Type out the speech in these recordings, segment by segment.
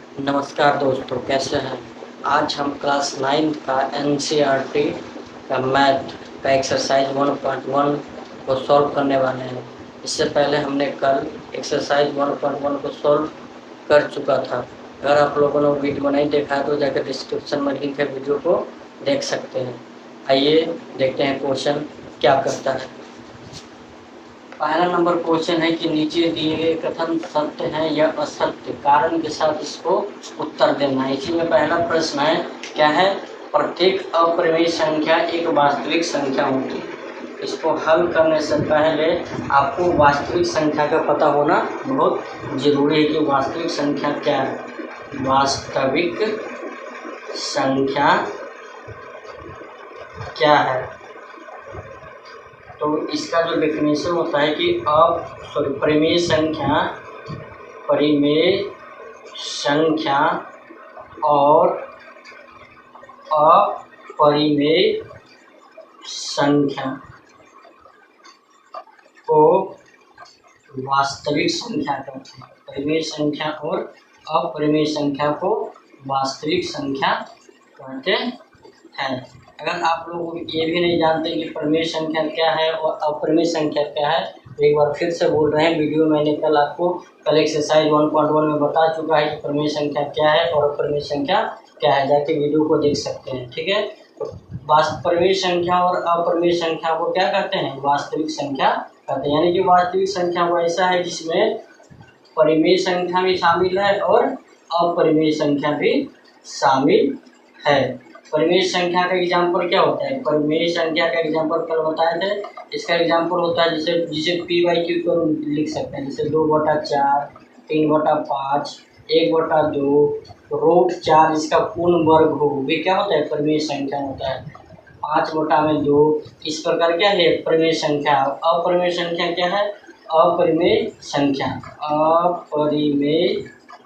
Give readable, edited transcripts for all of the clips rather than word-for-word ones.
नमस्कार दोस्तों, कैसे हैं। आज हम क्लास 9 का एनसीईआरटी का मैथ का एक्सरसाइज 1.1 को सॉल्व करने वाले हैं। इससे पहले हमने कल एक्सरसाइज 1.1 को सॉल्व कर चुका था। अगर आप लोगों ने वीडियो नहीं देखा है तो जाकर डिस्क्रिप्शन में लिंक है, वीडियो को देख सकते हैं। आइए देखते हैं क्वेश्चन क्या करता है। पहला नंबर क्वेश्चन है कि नीचे दिए गए कथन सत्य है या असत्य, कारण के साथ इसको उत्तर देना है। इसी में पहला प्रश्न है, क्या है, प्रत्येक अपरिमेय संख्या एक वास्तविक संख्या होती है। इसको हल करने से पहले आपको वास्तविक संख्या का पता होना बहुत जरूरी है कि वास्तविक संख्या क्या है। वास्तविक संख्या क्या है, तो इसका जो डेफिनेशन होता है कि परिमेय संख्या और अपरिमेय संख्या को वास्तविक संख्या कहते हैं। परिमेय संख्या और अपरिमेय संख्या को वास्तविक संख्या कहते हैं। अगर आप लोग ये भी नहीं जानते कि परिमेय संख्या क्या है और अपरिमेय संख्या क्या है, तो एक बार फिर से बोल रहे हैं। वीडियो मैंने कल एक्सरसाइज 1.1 में बता चुका है कि परिमेय संख्या क्या है और अपरिमेय संख्या क्या है, जाके वीडियो को देख सकते हैं। ठीक है, तो परिमेय संख्या और अपरिमेय संख्या को क्या कहते हैं, वास्तविक संख्या कहते हैं। यानी कि वास्तविक संख्या वो ऐसा है जिसमें परिमेय संख्या भी शामिल है और अपरिमेय संख्या भी शामिल है। परिमेय संख्या का एग्जाम्पल क्या होता है, परिमेय संख्या का एग्जाम्पल कल बताए थे। इसका एग्जाम्पल होता है जिसे P/Q को लिख सकते हैं, जैसे 2/4, 3/5, 1/2, √4 इसका पूर्ण वर्ग हो, वे क्या होता है, परिमेय संख्या होता है। 5/2 इस प्रकार क्या है, परिमेय संख्या। अपरिमेय संख्या क्या है, अपरिमेय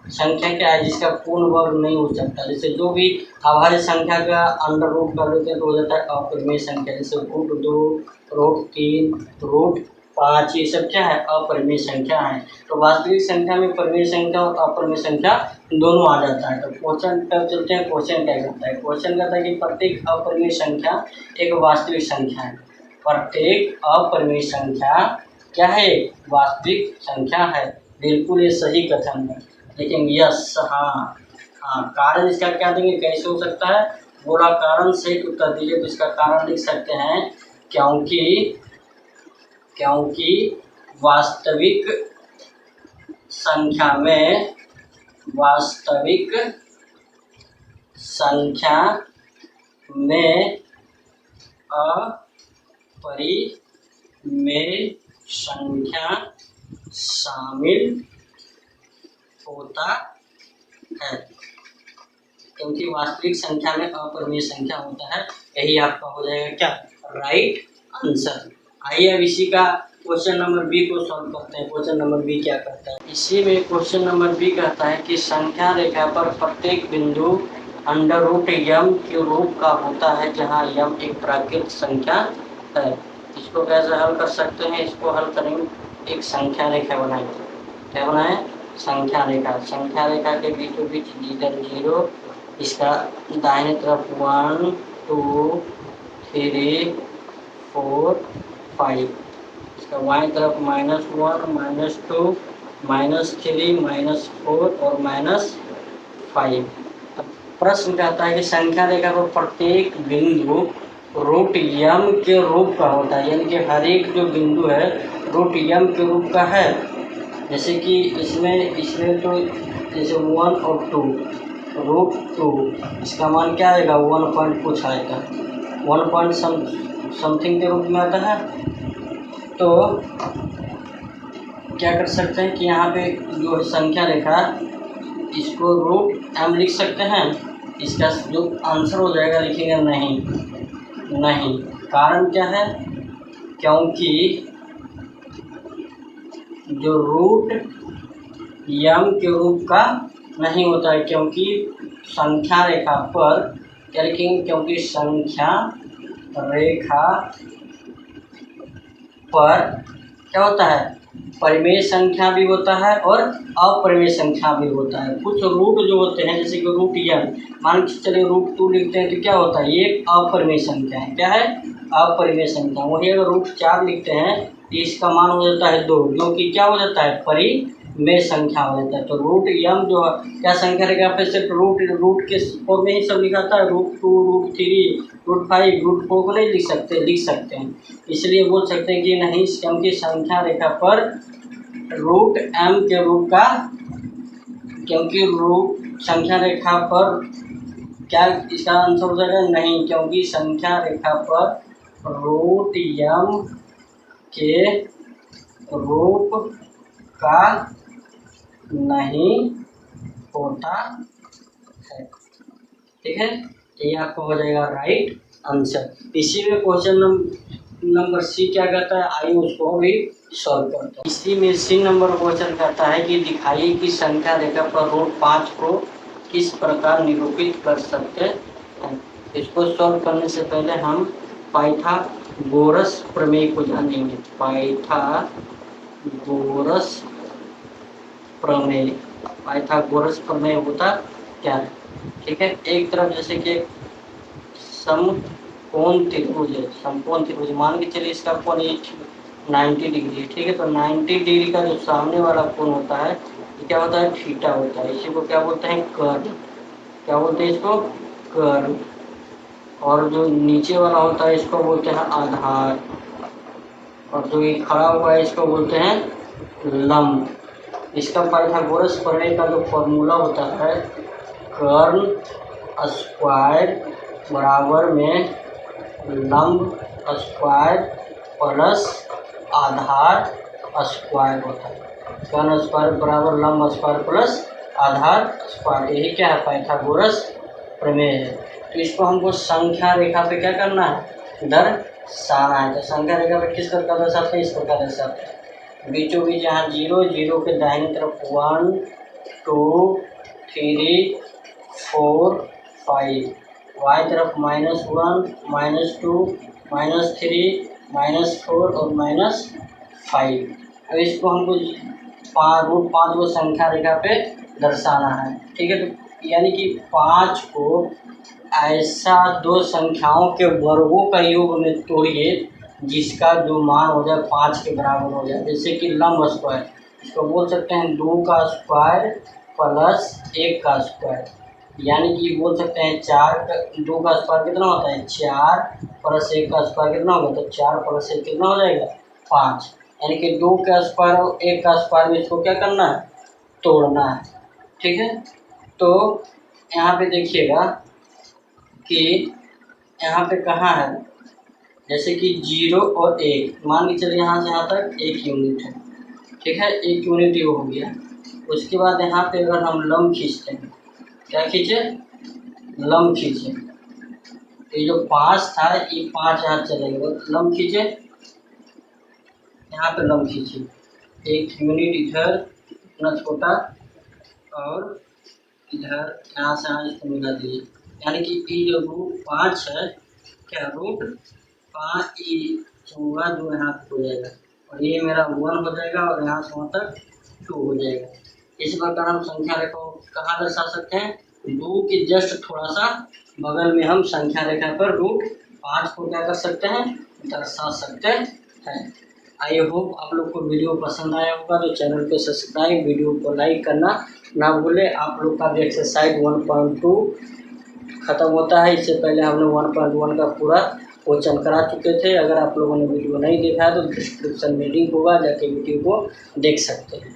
संख्या क्या है जिसका पूर्ण वर्ग नहीं हो सकता। जैसे जो भी अभाज्य संख्या का अंडर रूट कर लेते हैं तो हो जाता है अपरिमेय संख्या। जैसे √2, √3, √5 ये सब क्या है, अपरिमेय संख्या है। तो वास्तविक संख्या में परिमेय संख्या और अपरिमेय संख्या दोनों आ जाता है। तो क्वेश्चन तब चलते हैं, क्वेश्चन क्या करता है। क्वेश्चन कहता है कि प्रत्येक अपरिमेय संख्या एक वास्तविक संख्या है। प्रत्येक अपरिमेय संख्या क्या है, वास्तविक संख्या है। बिल्कुल ये सही कथन है। लेकिन यस, हाँ कारण इसका क्या देंगे, कैसे हो सकता है, बोला कारण से उत्तर दीजिए। तो इसका कारण लिख सकते हैं, क्योंकि वास्तविक संख्या में अपरिमेय संख्या शामिल होता है। क्योंकि वास्तविक संख्या में अपरिमेय संख्या होता है, यही आपका हो जाएगा क्या, राइट आंसर। आइए अब इसी का क्वेश्चन नंबर बी को सॉल्व करते हैं। क्वेश्चन नंबर बी क्या करता है, इसी में क्वेश्चन नंबर बी कहता है कि संख्या रेखा पर प्रत्येक बिंदु √m के रूप का होता है, जहां m एक प्राकृत संख्या है। इसको कैसे हल कर सकते हैं, इसको हल करेंगे, एक संख्या रेखा बनाएंगे। क्या बनाए, संख्या रेखा के बीचों बीच लीडर 0, इसका दाहिने तरफ 1, 2, 3, 4, 5, इसका बाएं तरफ -1, -2, -3, -4 और -5। अब प्रश्न कहता है कि संख्या रेखा पर प्रत्येक बिंदु √m के रूप का होता है, यानी कि हर एक जो बिंदु है √m के रूप का है। जैसे कि इसमें तो जैसे 1 और 2, √2 इसका मान क्या आएगा, 1 पॉइंट कुछ आएगा, 1 पॉइंट समथिंग के रूप में आता है। तो क्या कर सकते हैं कि यहाँ पे जो संख्या रेखा इसको √m लिख सकते हैं। इसका जो आंसर हो जाएगा लिखेंगे नहीं। कारण क्या है, क्योंकि जो √m के रूप का नहीं होता है, क्योंकि संख्या रेखा पर क्या लिखेंगे, क्योंकि संख्या रेखा पर क्या होता है, परिमेय संख्या भी होता है और अपरिमेय संख्या भी होता है। कुछ रूट जो होते हैं जैसे कि रूट n, मान के चलिए √2 लिखते हैं तो क्या होता है, ये एक अपरिमेय संख्या है। क्या है, अपरिमेय संख्या। वही अगर √4 लिखते हैं तो इसका मान हो जाता है 2, जो कि क्या हो जाता है, परिमेय संख्या हो जाता है। तो √m जो क्या संख्या रहेगा, फिर सिर्फ रूट के फॉर्म में ही सब लिखा था, √2 √3 √5 √4 को नहीं लिख सकते हैं। इसलिए बोल सकते हैं कि नहीं, क्योंकि संख्या रेखा पर √m के रूट का, क्योंकि रूट संख्या रेखा पर क्या इसका आंसर हो जाएगा, नहीं, क्योंकि संख्या रेखा पर √m के रूप का नहीं होता है। ठीक है, ये आपको हो जाएगा राइट आंसर। इसी में क्वेश्चन नंबर सी क्या कहता है, आइए उसको भी सॉल्व करते हैं। इसी में सी नंबर क्वेश्चन कहता है कि दिखाइए कि संख्या रेखा पर √5 को किस प्रकार निरूपित कर सकते हैं। इसको सॉल्व करने से पहले हम पाइथागोरस प्रमेय को जानेंगे। पाइथागोरस प्रमेय होता क्या है। ठीक है, एक तरफ जैसे कि समकोण त्रिभुज मान के चलिए इसका कोण 90 डिग्री है। ठीक है, तो 90 डिग्री का जो सामने वाला कोण होता है ये क्या होता है, थीटा होता है। इसी को क्या बोलते हैं, कर्ण। क्या बोलते हैं इसको, कर्ण। और जो नीचे वाला होता है इसको बोलते हैं आधार, और जो ये खड़ा हुआ है इसको बोलते हैं लंब। इसका पाइथागोरस प्रमेय का जो फॉर्मूला होता है, कर्ण स्क्वायर बराबर में लंब स्क्वायर प्लस आधार स्क्वायर होता है। कर्ण स्क्वायर बराबर लंब स्क्वायर प्लस आधार स्क्वायर, यही क्या है, पाइथागोरस प्रमेय है। तो इसको हमको संख्या रेखा पे क्या करना है, दर्शाना है। तो संख्या रेखा पे किस प्रकार दर्शाते हैं, इस प्रकार दर्शाते हैं। बीचों बीच यहाँ 0 0 के दाहिनी तरफ 1 2 3 4 5, वाई तरफ -1 -2 -3 -4 और -5। अब इसको हमको √5 को संख्या रेखा पे दर्शाना है। ठीक है, तो यानी कि 5 को ऐसा दो संख्याओं के वर्गों का योग में तोड़िए जिसका जो मान हो जाए 5 के बराबर हो जाए। जैसे कि लंब स्क्वायर, इसको बोल सकते हैं 2 का स्क्वायर प्लस 1 का स्क्वायर, यानी कि बोल सकते हैं 2 का स्क्वायर कितना होता है, 4 प्लस 1 का स्क्वायर कितना होगा, तो 4 प्लस 1 कितना हो जाएगा, 5। यानी कि 2 का स्क्वायर और 1 का स्क्वायर में इसको क्या करना है, तोड़ना है। ठीक है, तो यहाँ पे देखिएगा कि यहाँ पे कहाँ है, जैसे कि 0 और 1, मान के चलिए यहाँ से यहाँ तक 1 यूनिट है। ठीक है, 1 यूनिट ये हो गया। उसके बाद यहाँ पे अगर हम लंब खींचते हैं, क्या खींचे, लंब खींचे, ये जो 5 था ये 5 यहाँ चलेगा, लंब खींचे, यहाँ पे लंब खींचे, 1 यूनिट इधर इतना छोटा और इधर यहाँ से यहाँ इसको मिला दीजिए। यानी कि ये जो √5 है, क्या √5 ये होगा जो यहाँ पे हो जाएगा, और ये मेरा 1 हो जाएगा और यहाँ से वहाँ तक 2 हो जाएगा। इस प्रकार हम संख्या रेखा को कहाँ दर्शा सकते हैं, 2 के जस्ट थोड़ा सा बगल में हम संख्या रेखा पर √5 को क्या कर सकते हैं, दर्शा सकते हैं। आई होप आप लोग को वीडियो पसंद आया होगा, तो चैनल को सब्सक्राइब, वीडियो को लाइक करना ना भूलें। आप लोग का भी एक्सरसाइज 1.2 ख़त्म होता है, इससे पहले हमने 1.1 का पूरा क्वेश्चन करा चुके थे। अगर आप लोगों ने वीडियो नहीं देखा है तो डिस्क्रिप्शन में लिंक होगा, जाके वीडियो को देख सकते हैं।